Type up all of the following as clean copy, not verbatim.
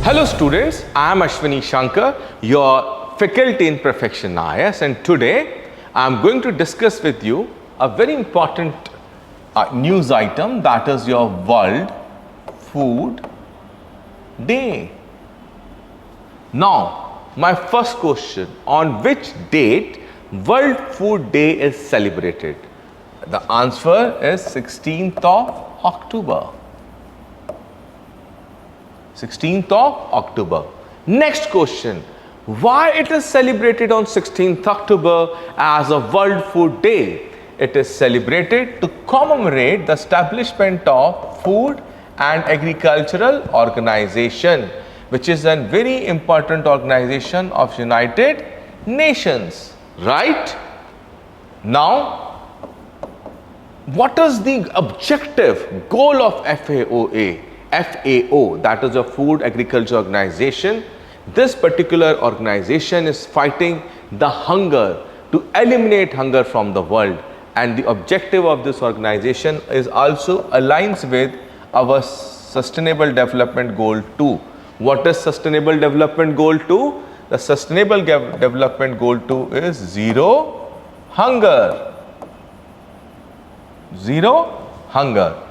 Hello students, I am Ashwini Shankar, your faculty in Perfection IAS, and today I am going to discuss with you a very important news item, that is your World Food Day. Now, my first question, on which date World Food Day is celebrated? The answer is 16th of October. 16th of October. Next question, why it is celebrated on 16th October as a World Food Day? It is celebrated to commemorate the establishment of Food and Agricultural Organization, which is a very important organization of United Nations, right? Now, what is the objective goal of FAO, that is a Food Agriculture Organization. This particular organization is fighting the hunger, to eliminate hunger from the world, and the objective of this organization is also aligns with our Sustainable Development Goal 2. What is Sustainable Development Goal 2? The Sustainable Development Goal 2 is zero hunger. Zero hunger.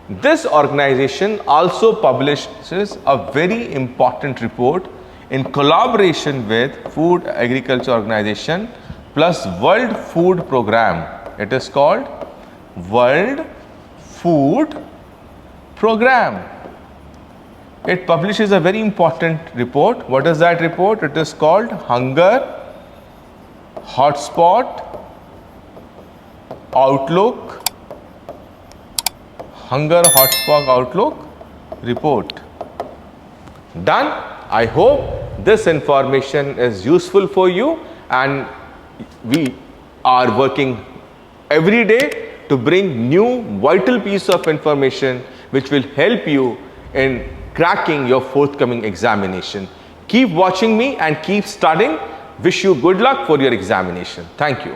This organization also publishes a very important report in collaboration with Food Agriculture Organization plus World Food Program. It is called World Food Program. It publishes a very important report. What is that report? It is called Hunger Hotspot Outlook. Hunger Hotspot Outlook report. Done. I hope this information is useful for you, and we are working every day to bring new vital piece of information which will help you in cracking your forthcoming examination. Keep watching me and keep studying. Wish you good luck for your examination. Thank you.